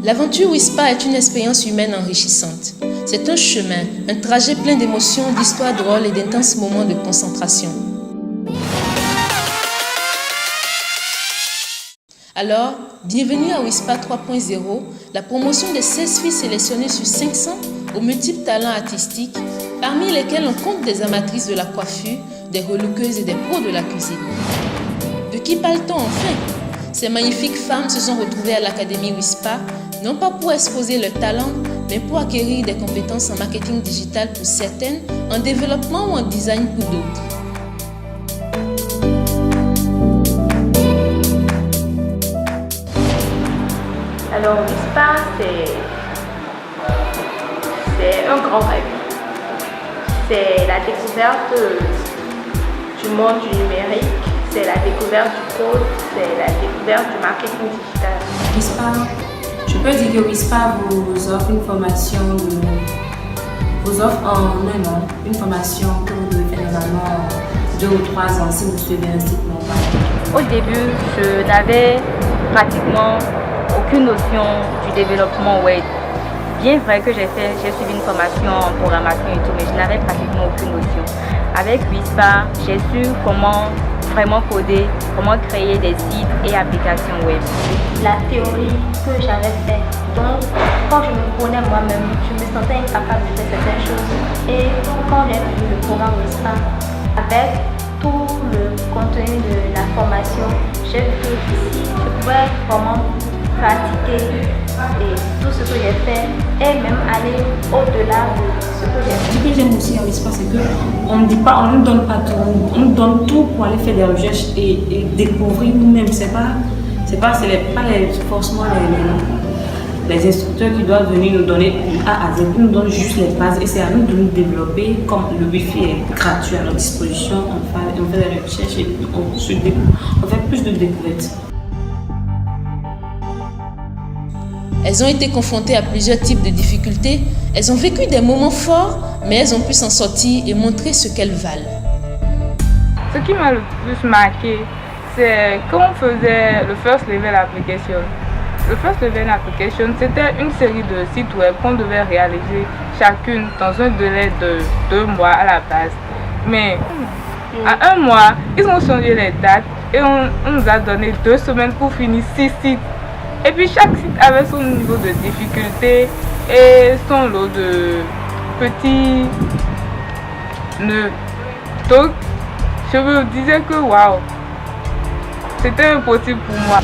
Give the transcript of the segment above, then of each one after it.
L'aventure Wispa est une expérience humaine enrichissante. C'est un chemin, un trajet plein d'émotions, d'histoires drôles et d'intenses moments de concentration. Alors, bienvenue à Wispa 3.0, la promotion de 16 filles sélectionnées sur 500 aux multiples talents artistiques, parmi lesquels on compte des amatrices de la coiffure, des relookeuses et des pros de la cuisine. De qui parle-t-on enfin? Ces magnifiques femmes se sont retrouvées à l'Académie Wispa, non pas pour exposer leur talent, mais pour acquérir des compétences en marketing digital pour certaines, en développement ou en design pour d'autres. Alors, Wispa, c'est un grand rêve. C'est la découverte du monde du numérique, c'est la découverte du code, c'est la découverte du marketing digital. Wispa, je peux dire que Wispa vous offre une formation, vous offre en un an une formation que vous devez faire normalement 2 ou 3 ans si vous suivez un site normal. Au début, je n'avais pratiquement aucune notion du développement web. Bien vrai que j'ai suivi une formation en programmation et tout, mais je n'avais pratiquement aucune notion. Avec Wispa, j'ai su comment vraiment coder, comment créer des sites et applications web. La théorie que j'avais faite, donc quand je me connais moi-même, je me sentais incapable de faire certaines choses. Et quand j'ai vu le programme Wispa, avec tout le contenu de la formation, j'ai vu que je pouvais vraiment pratiquer et tout ce que j'ai fait et même aller au-delà de ce que j'ai fait. Ce que j'aime aussi à Wispa, c'est qu'on ne dit pas, on ne donne pas tout, on nous donne tout pour aller faire des recherches et découvrir nous-mêmes. C'est pas forcément les instructeurs qui doivent venir nous donner A à Z, ils nous donnent juste les bases et c'est à nous de nous développer. Comme le Wi-Fi est gratuit à notre disposition, on fait des recherches et on fait plus de découvertes. Elles ont été confrontées à plusieurs types de difficultés, elles ont vécu des moments forts, mais elles ont pu s'en sortir et montrer ce qu'elles valent. Ce qui m'a le plus marqué, c'est quand on faisait le First Level Application. Le First Level Application, c'était une série de sites web qu'on devait réaliser chacune dans un délai de 2 mois à la base. Mais à 1 mois, ils ont changé les dates et on nous a donné 2 semaines pour finir 6 sites. Et puis chaque site avait son niveau de difficulté et son lot de petits nœuds. Donc je me disais que waouh, c'était impossible pour moi.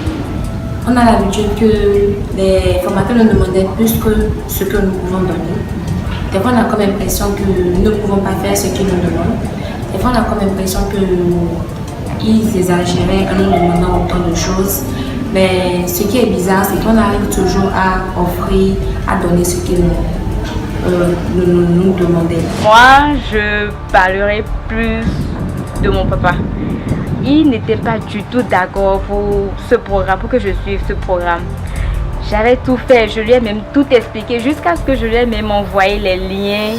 On a l'habitude que les formateurs nous demandaient plus que ce que nous pouvons donner. Des fois, on a comme l'impression que nous ne pouvons pas faire ce qu'ils nous demandent. Des fois, on a comme l'impression qu'ils exagéraient en nous demandant autant de choses. Mais ce qui est bizarre, c'est qu'on arrive toujours à offrir, à donner ce qu'ils nous demandaient. Moi, je parlerai plus de mon papa. Il n'était pas du tout d'accord pour ce programme, pour que je suive ce programme. J'avais tout fait, je lui ai même tout expliqué jusqu'à ce que je lui ai même envoyé les liens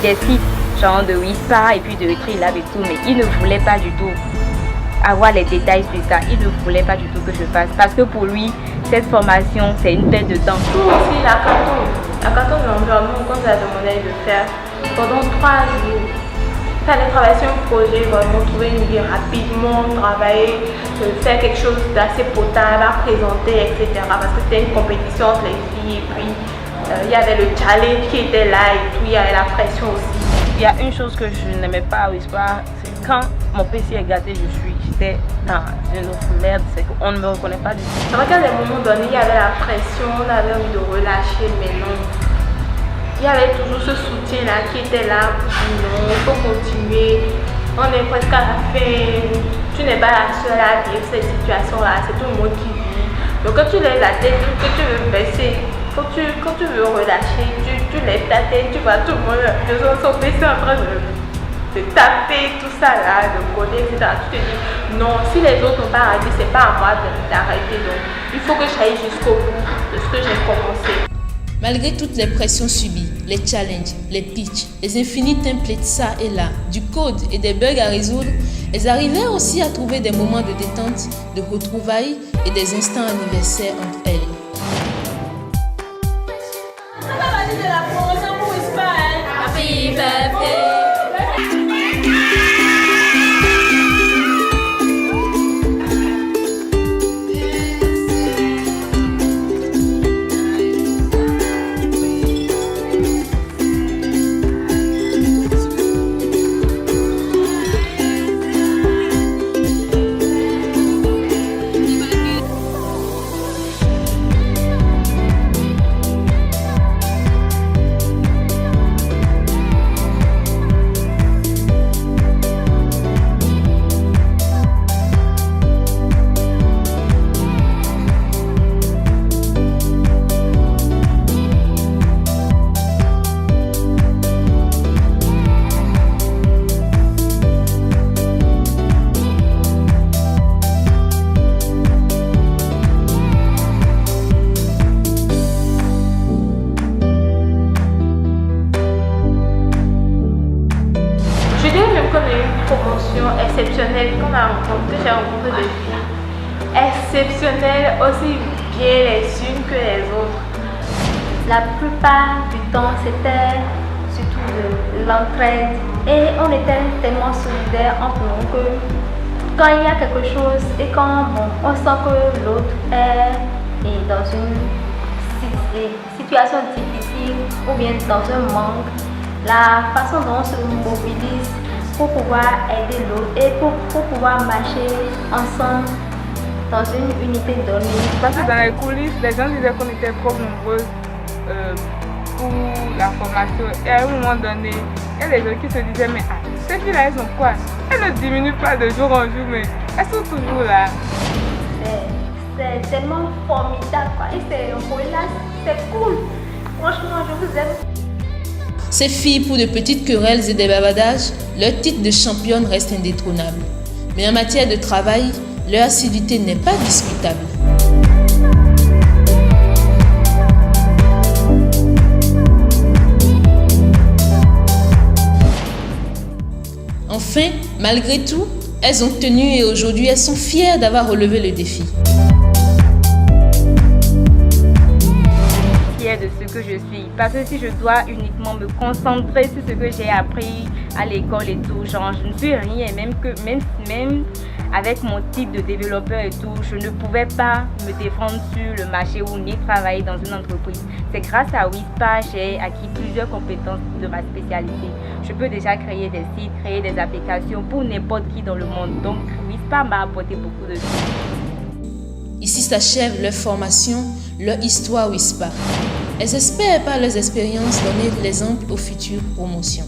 des sites, genre de Wispa et puis de Trilab et tout, mais il ne voulait pas du tout avoir les détails sur ça. Il ne voulait pas du tout que je fasse parce que pour lui, cette formation, c'est une perte de temps. Aussi, la carton de l'environnement, quand on a demandé de faire pendant 3 jours, il fallait travailler sur un projet, vraiment trouver une idée rapidement, travailler, faire quelque chose d'assez potable à présenter, etc. Parce que c'était une compétition entre les filles et puis il y avait le challenge qui était là et tout, il y avait la pression aussi. Il y a une chose que je n'aimais pas à Wispa, c'est quand mon PC est gâté, j'étais dans une autre merde, c'est qu'on ne me reconnaît pas du tout. C'est vrai qu'à des moments donnés, il y avait la pression, on avait envie de relâcher, mais non. Il y avait toujours ce soutien-là qui était là pour dire non, il faut continuer, on est presque à la fin, tu n'es pas la seule à vivre cette situation-là, c'est tout le monde qui vit. Donc quand tu lèves la tête, que tu veux baisser, quand tu veux relâcher, tu lèves ta tête, tu vois tout le monde, les gens sont baissés en train de taper tout ça là, de coder, etc. Tu te dis non, si les autres n'ont pas arrêté, c'est pas à moi d'arrêter. Donc il faut que j'aille jusqu'au bout de ce que j'ai commencé. Malgré toutes les pressions subies, les challenges, les pitchs, les infinis templates ça et là, du code et des bugs à résoudre, elles arrivaient aussi à trouver des moments de détente, de retrouvailles et des instants anniversaires entre elles. exceptionnelles, aussi bien les unes que les autres. La plupart du temps, c'était surtout de l'entraide et on était tellement solidaires entre nous que quand il y a quelque chose et quand on sent que l'autre est dans une situation difficile ou bien dans un manque, la façon dont on se mobilise pour pouvoir aider l'autre et pour pouvoir marcher ensemble dans une unité donnée. Parce que dans les coulisses, les gens disaient qu'on était trop nombreuses pour la formation. Et à un moment donné, il y a des gens qui se disaient, mais ces filles-là, elles sont quoi? Elles ne diminuent pas de jour en jour, mais elles sont toujours là. C'est tellement formidable, quoi. Et c'est cool. Franchement, je vous aime. Ces filles, pour de petites querelles et des bavardages, leur titre de championne reste indétrônable. Mais en matière de travail, leur assiduité n'est pas discutable. Enfin, malgré tout, elles ont tenu et aujourd'hui elles sont fières d'avoir relevé le défi. De ce que je suis, parce que si je dois uniquement me concentrer sur ce que j'ai appris à l'école et tout, genre je ne suis rien, même avec mon titre de développeur et tout, je ne pouvais pas me défendre sur le marché ou ni travailler dans une entreprise. C'est grâce à WISPA j'ai acquis plusieurs compétences de ma spécialité. Je peux déjà créer des sites, créer des applications pour n'importe qui dans le monde, donc WISPA m'a apporté beaucoup de choses. Ici s'achève leur formation, leur histoire WISPA. Elles espèrent par leurs expériences donner l'exemple aux futures promotions.